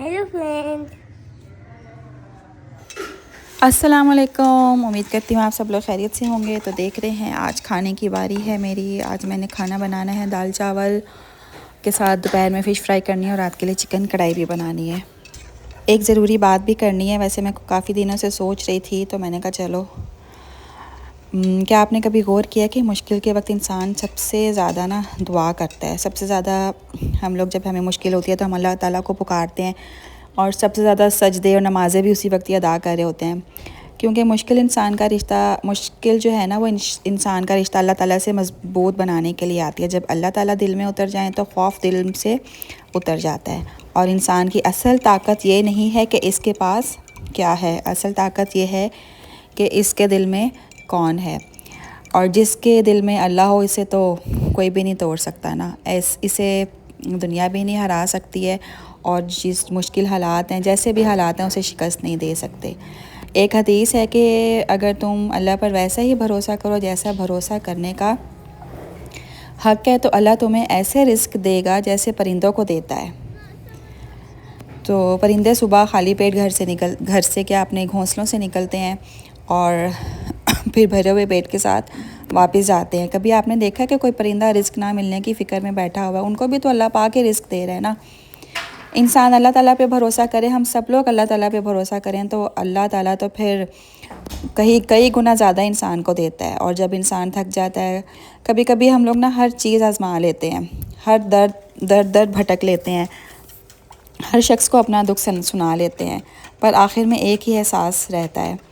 Hello friends. अस्सलाम वालेकुम। उम्मीद करती हूँ आप सब लोग खैरियत से होंगे। तो देख रहे हैं आज खाने की बारी है मेरी। आज मैंने खाना बनाना है दाल चावल के साथ, दोपहर में फ़िश फ्राई करनी है और रात के लिए चिकन कढ़ाई भी बनानी है। एक ज़रूरी बात भी करनी है। वैसे मैं काफ़ी दिनों से सोच रही थी तो मैंने कहा चलो। क्या आपने कभी गौर किया कि मुश्किल के वक्त इंसान सबसे ज़्यादा ना दुआ करता है। सबसे ज़्यादा हम लोग जब हमें मुश्किल होती है तो हम अल्लाह ताला को पुकारते हैं और सबसे ज़्यादा सजदे और नमाज़ें भी उसी वक्त ही अदा कर रहे होते हैं, क्योंकि मुश्किल जो है ना वो इंसान का रिश्ता अल्लाह ताला से मज़बूत बनाने के लिए आती है। जब अल्लाह ताला दिल में उतर जाए तो खौफ दिल से उतर जाता है। और इंसान की असल ताकत ये नहीं है कि इसके पास क्या है, असल ताकत ये है कि इसके दिल में कौन है। और जिसके दिल में अल्लाह हो इसे तो कोई भी नहीं तोड़ सकता ना। इसे दुनिया भी नहीं हरा सकती है और जिस मुश्किल हालात हैं, जैसे भी हालात हैं, उसे शिकस्त नहीं दे सकते। एक हदीस है कि अगर तुम अल्लाह पर वैसा ही भरोसा करो जैसा भरोसा करने का हक़ है तो अल्लाह तुम्हें ऐसे रिस्क देगा जैसे परिंदों को देता है। तो परिंदे सुबह खाली पेट घर से क्या अपने घोंसलों से निकलते हैं और फिर भरे हुए पेट के साथ वापस जाते हैं। कभी आपने देखा कि कोई परिंदा रिस्क ना मिलने की फ़िक्र में बैठा हुआ है? उनको भी तो अल्लाह पाक ही रिस्क दे रहा है ना। इंसान अल्लाह ताला पे भरोसा करे, हम सब लोग अल्लाह ताला पे भरोसा करें तो अल्लाह ताला तो फिर कई गुना ज़्यादा इंसान को देता है। और जब इंसान थक जाता है, कभी कभी हम लोग ना हर चीज़ आजमा लेते हैं, हर दर्द भटक लेते हैं, हर शख्स को अपना दुख सुना लेते हैं, पर आखिर में एक ही एहसास रहता है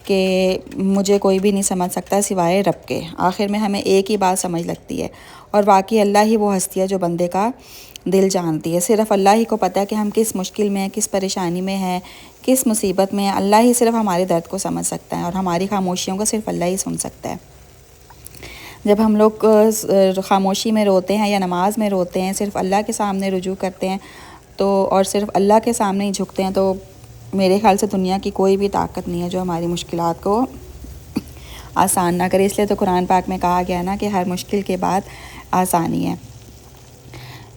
कि मुझे कोई भी नहीं समझ सकता सिवाय रब के। आखिर में हमें एक ही बात समझ लगती है और वाकई अल्लाह ही वो हस्ती है जो बंदे का दिल जानती है। सिर्फ़ अल्लाह ही को पता है कि हम किस मुश्किल में हैं, किस परेशानी में हैं, किस मुसीबत में हैं। अल्लाह ही सिर्फ़ हमारे दर्द को समझ सकता है और हमारी खामोशियों को सिर्फ़ अल्लाह ही सुन सकता है। जब हम लोग खामोशी में रोते हैं या नमाज में रोते हैं, सिर्फ़ अल्लाह के सामने रुजू करते हैं तो और सिर्फ़ अल्लाह के सामने ही झुकते हैं, तो मेरे ख़्याल से दुनिया की कोई भी ताकत नहीं है जो हमारी मुश्किलात को आसान ना करे। इसलिए तो कुरान पाक में कहा गया ना कि हर मुश्किल के बाद आसानी है।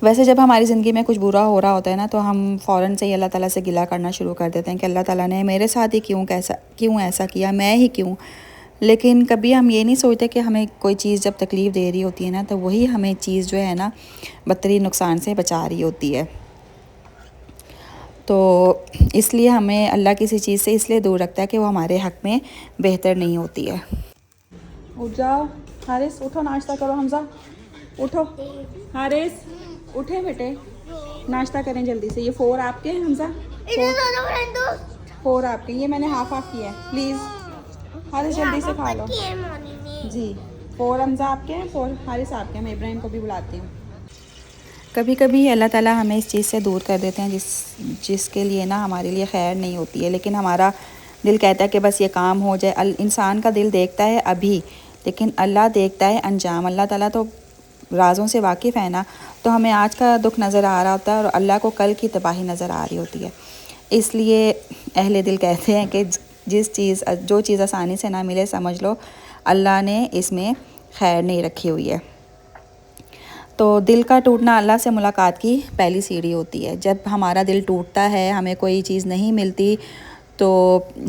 वैसे जब हमारी ज़िंदगी में कुछ बुरा हो रहा होता है ना तो हम फ़ौरन से ही अल्लाह ताला से गिला करना शुरू कर देते हैं कि अल्लाह ताला ने मेरे साथ ही क्यों ऐसा किया, मैं ही क्यों। लेकिन कभी हम ये नहीं सोचते कि हमें कोई चीज़ जब तकलीफ़ दे रही होती है ना तो वही हमें चीज़ जो है ना बदतरीन नुकसान से बचा रही होती है। तो इसलिए हमें अल्लाह किसी चीज़ से इसलिए दूर रखता है कि वो हमारे हक़ में बेहतर नहीं होती है। उठ जाओ हारिस, उठो नाश्ता करो। हमज़ा उठो, हारिस उठे बेटे, नाश्ता करें जल्दी से। ये 4 आपके हैं हमज़ा, 4 आपके। ये मैंने हाफ़ किया है, प्लीज़ हारिस जल्दी से खा लो जी। 4 हमज़ा आपके हैं, 4 हारिस आपके हैं। मैं इब्राहिम को भी बुलाती हूँ। कभी कभी अल्लाह ताला हमें इस चीज़ से दूर कर देते हैं जिसके लिए ना हमारे लिए खैर नहीं होती है, लेकिन हमारा दिल कहता है कि बस ये काम हो जाए। इंसान का दिल देखता है अभी, लेकिन अल्लाह देखता है अंजाम। अल्लाह ताला तो राज़ों से वाकिफ़ है ना। तो हमें आज का दुख नज़र आ रहा होता है और अल्लाह को कल की तबाही नज़र आ रही होती है। इसलिए अहले दिल कहते हैं कि जो चीज़ आसानी से ना मिले, समझ लो अल्लाह ने इसमें खैर नहीं रखी हुई है। तो दिल का टूटना अल्लाह से मुलाकात की पहली सीढ़ी होती है। जब हमारा दिल टूटता है, हमें कोई चीज़ नहीं मिलती, तो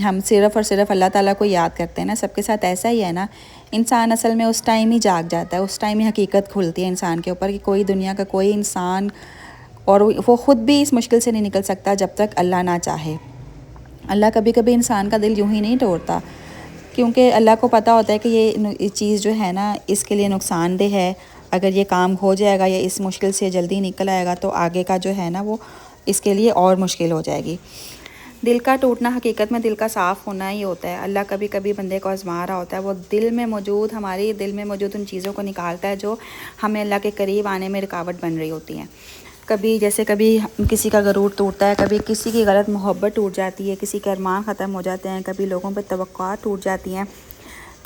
हम सिर्फ़ और सिर्फ अल्लाह ताला को याद करते हैं ना। सबके साथ ऐसा ही है ना। इंसान असल में उस टाइम ही जाग जाता है, उस टाइम ही हकीकत खुलती है इंसान के ऊपर कि कोई दुनिया का कोई इंसान और वो ख़ुद भी इस मुश्किल से नहीं निकल सकता जब तक अल्लाह ना चाहे। अल्लाह कभी कभी इंसान का दिल यूँ ही नहीं तोड़ता, क्योंकि अल्लाह को पता होता है कि ये चीज़ जो है ना इसके लिए नुकसानदेह है। अगर ये काम हो जाएगा या इस मुश्किल से जल्दी निकल आएगा तो आगे का जो है ना वो इसके लिए और मुश्किल हो जाएगी। दिल का टूटना हकीकत में दिल का साफ़ होना ही होता है। अल्लाह कभी कभी बंदे को आजमा रहा होता है। वो हमारे दिल में मौजूद उन चीज़ों को निकालता है जो हमें अल्लाह के करीब आने में रुकावट बन रही होती हैं। कभी किसी का गरूर टूटता है, कभी किसी की गलत मोहब्बत टूट जाती है, किसी के अरमान ख़त्म हो जाते हैं, कभी लोगों पर तवक्कुआत टूट जाती हैं,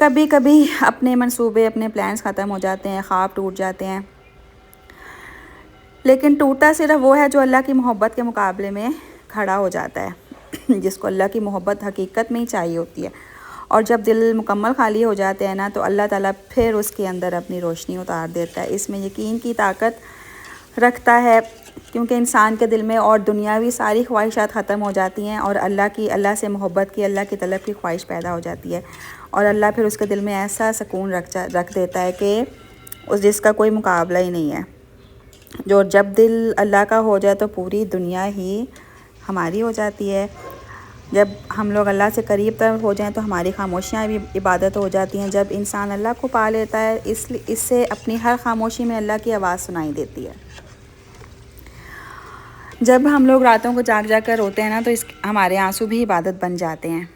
कभी कभी अपने मंसूबे अपने प्लान्स ख़त्म हो जाते हैं, ख्वाब टूट जाते हैं। लेकिन टूटता सिर्फ वो है जो अल्लाह की मोहब्बत के मुकाबले में खड़ा हो जाता है जिसको अल्लाह की मोहब्बत हकीकत में ही चाहिए होती है। और जब दिल मुकम्मल खाली हो जाते हैं ना तो अल्लाह ताला फिर उसके अंदर अपनी रोशनी उतार देता है। इसमें यकीन की ताकत रखता है क्योंकि इंसान के दिल में और दुनियावी सारी ख्वाहिशात ख़त्म हो जाती हैं और अल्लाह से मोहब्बत की, अल्लाह की तलब की ख्वाहिश पैदा हो जाती है और अल्लाह फिर उसके दिल में ऐसा सुकून रख देता है कि उस जिसका कोई मुकाबला ही नहीं है। जो जब दिल अल्लाह का हो जाए तो पूरी दुनिया ही हमारी हो जाती है। जब हम लोग अल्लाह से करीब तर हो जाएं तो हमारी खामोशियाँ भी इबादत हो जाती हैं। जब इंसान अल्लाह को पा लेता है इससे अपनी हर खामोशी में अल्लाह की आवाज़ सुनाई देती है। जब हम लोग रातों को जाग जाग कर रोते हैं ना तो हमारे आंसू भी इबादत बन जाते हैं।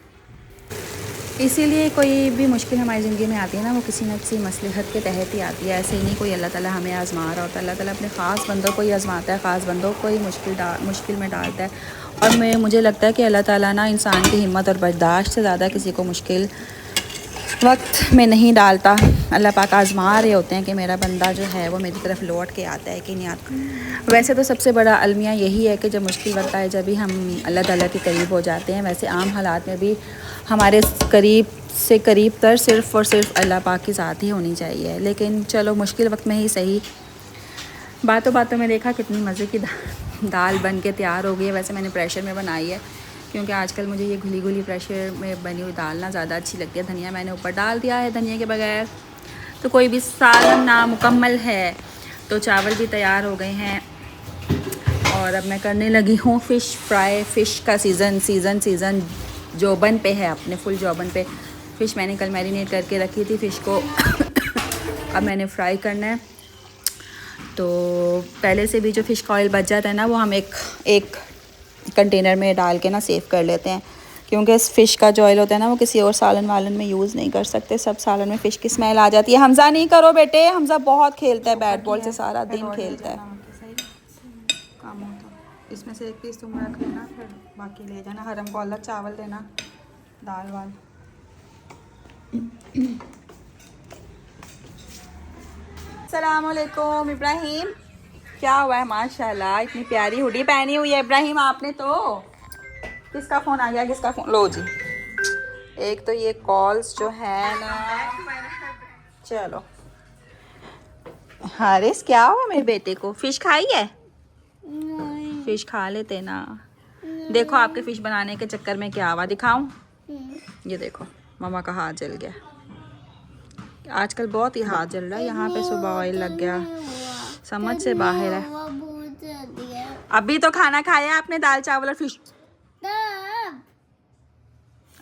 इसीलिए कोई भी मुश्किल हमारी ज़िंदगी में आती है ना वो किसी न किसी मसलहत के तहत ही आती है। ऐसे ही नहीं कोई अल्लाह ताला हमें आज़मा रहा होता है। अल्लाह ताला अपने ख़ास बंदों को ही आज़माता है, ख़ास बंदों को ही मुश्किल में डालता है। और मुझे लगता है कि अल्लाह ताला ना इंसान की हिम्मत और बर्दाश्त से ज़्यादा किसी को मुश्किल वक्त में नहीं डालता। अल्लाह पाक आज़मा रहे होते हैं कि मेरा बंदा जो है वो मेरी तरफ लौट के आता है कि नहीं आता। वैसे तो सबसे बड़ा अलमिया यही है कि जब मुश्किल वक्त आए जब भी हम अल्लाह ताला के करीब हो जाते हैं। वैसे आम हालात में भी हमारे करीब से करीब तर सिर्फ़ और सिर्फ अल्लाह पाक की ज़ात ही होनी चाहिए। लेकिन चलो मुश्किल वक्त में ही सही। बातों बातों में देखा कितनी मज़े की दाल बन के तैयार हो गई है। वैसे मैंने प्रेशर में बनाई है क्योंकि आजकल मुझे ये घुली घुली प्रेशर में बनी हुई दाल ना ज़्यादा अच्छी लगती है। धनिया मैंने ऊपर डाल दिया है, धनिया के बगैर तो कोई भी सालन ना मुकम्मल है। तो चावल भी तैयार हो गए हैं और अब मैं करने लगी हूँ फ़िश फ्राई। फ़िश का सीज़न जोबन पे है, अपने फुल जोबन पे। फ़िश मैंने कल मैरिनेट करके रखी थी फ़िश को अब मैंने फ्राई करना है। तो पहले से भी जो फ़िश का ऑयल बच जाता है ना वो हम एक कंटेनर में डाल के ना सेव कर लेते हैं क्योंकि इस फ़िश का जो ऑयल होता है ना वो किसी और सालन वालन में यूज़ नहीं कर सकते। सब सालन में फ़िश की स्मेल आ जाती है। हमज़ा नहीं करो बेटे, हमज़ा बहुत खेलता है बैट बॉल से, सारा दिन खेलता है। काम होता इसमें से एक पीस तुम रख लेना, फिर बाकी ले जाना। हरम को अलग चावल देना, दाल वाल। अस्सलामुअलैकुम इब्राहिम, क्या हुआ है? माशाल्लाह इतनी प्यारी हुडी पहनी हुई है इब्राहिम आपने तो। किसका फ़ोन आ गया? किसका फ़ोन? लो जी, एक तो ये कॉल्स जो है ना। चलो हारिस, क्या हुआ मेरे बेटे को? फ़िश खाई है? फ़िश खा लेते ना। देखो आपके फ़िश बनाने के चक्कर में क्या हुआ, दिखाऊं? ये देखो मम्मा का हाथ जल गया। आजकल बहुत ही हाथ जल रहा है। यहाँ पे सुबह ऑयल लग गया, समझ से बाहर है। अभी तो खाना खाया आपने, दाल चावल और फिश।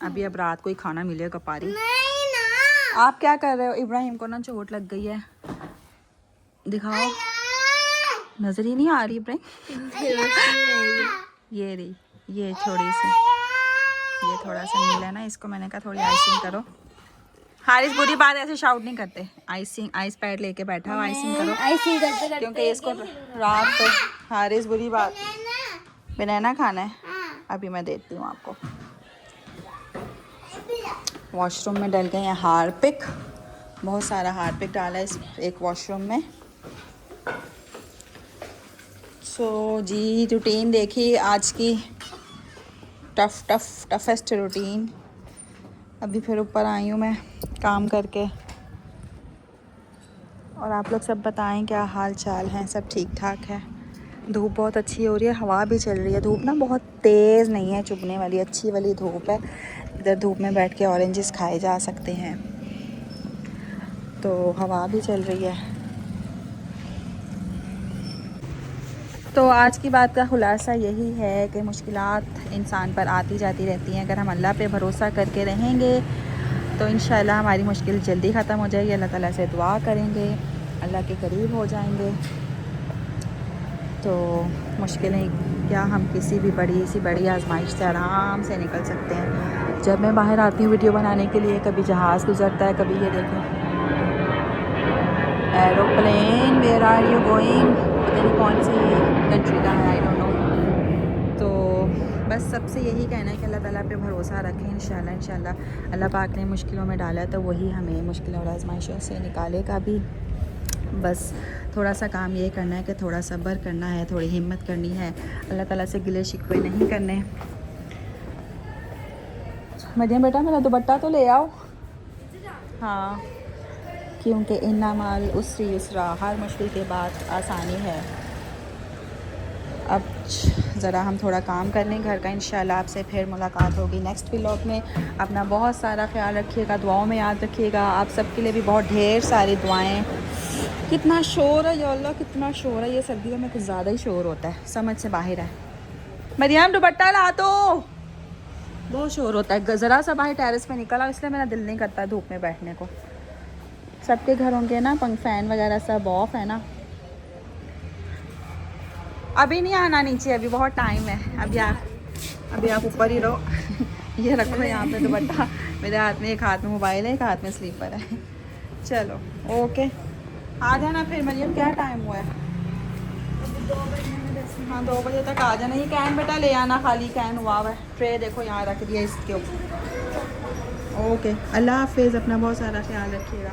अभी अब रात को ही खाना मिलेगा पारी। आप क्या कर रहे हो? इब्राहिम को ना चोट लग गई है, दिखाओ। नजर ही नहीं आ रही इब्राहिम। ये रही, ये थोड़ी सी, ये थोड़ा सा नीला है ना, इसको मैंने कहा थोड़ी आइसिंग करो। हारिस बुरी बात ऐसे शाउट नहीं करते। आइस पैड लेके बैठा हो, आइसिंग करो आइसिंग करते करते क्योंकि इसको रात को। हारिस बुरी बात, बनाना खाना है। अभी मैं देती हूँ आपको। वॉशरूम में डल गए हैं हारपिक, बहुत सारा हारपिक डाला है इस एक वॉशरूम में। सो जी रूटीन देखी आज की, टफेस्ट रूटीन। अभी फिर ऊपर आई हूँ मैं काम करके। और आप लोग सब बताएं क्या हाल चाल हैं? सब ठीक ठाक है? धूप बहुत अच्छी हो रही है, हवा भी चल रही है। धूप ना बहुत तेज़ नहीं है, चुभने वाली अच्छी वाली धूप है। इधर धूप में बैठ के ऑरेंजेस खाए जा सकते हैं। तो हवा भी चल रही है। तो आज की बात का खुलासा यही है कि मुश्किलात इंसान पर आती जाती रहती हैं। अगर हम अल्लाह पे भरोसा करके रहेंगे तो इंशाल्लाह हमारी मुश्किल जल्दी ख़त्म हो जाएगी। अल्लाह ताला से दुआ करेंगे, अल्लाह के करीब हो जाएंगे तो मुश्किलें क्या, हम किसी भी बड़ी आजमाइश से आराम से निकल सकते हैं। जब मैं बाहर आती हूँ वीडियो बनाने के लिए, कभी जहाज़ गुजरता है, कभी ये देखें aeroplane, where are you going, पता नहीं कौन सी कंट्री का है, आई डोंट नो। तो बस सबसे यही कहना है कि अल्लाह ताला पे भरोसा रखें। इंशाल्लाह अल्लाह पाक ने मुश्किलों में डाला तो वही हमें मुश्किलों और आजमाइशों से निकालेगा भी। बस थोड़ा सा काम ये करना है कि थोड़ा सब्र करना है, थोड़ी हिम्मत करनी है, अल्लाह ताला से गिले शिकवे नहीं करने। मरियम बेटा मेरा दुपट्टा तो ले आओ। हाँ, क्योंकि इन्ना माल उसरी युसरा, हर मुश्किल के बाद आसानी है। ज़रा हम थोड़ा काम कर लें घर का। इंशाल्लाह आपसे फिर मुलाकात होगी नेक्स्ट व्लॉग में। अपना बहुत सारा ख्याल रखिएगा, दुआओं में याद रखिएगा। आप सबके लिए भी बहुत ढेर सारी दुआएं। कितना शोर है या अल्लाह, कितना शोर है। ये सर्दियों में कुछ ज़्यादा ही शोर होता है, समझ से बाहर है। मरियम दुपट्टा ला तो, बहुत शोर होता है। ज़रा सा बाहर टेरेस पे निकला, इसलिए मेरा दिल नहीं करता धूप में बैठने को। सबके घरों के ना पंख फैन वगैरह सब ऑफ है ना। अभी नहीं आना नीचे, अभी बहुत टाइम है। अभी आप ऊपर ही रहो। ये रखो यहाँ पे दुपट्टा। मेरे हाथ में, एक हाथ में मोबाइल है, एक हाथ में स्लीपर है। चलो ओके, आ जाना फिर मरियम। क्या टाइम हुआ है? हाँ 2 बजे तक आ जाना। ये कैन बेटा ले आना, खाली कैन हुआ है। ट्रे देखो यहाँ रख दिया इसके ऊपर। ओके, अल्लाह हाफिज़। अपना बहुत सारा ख्याल रखिएगा।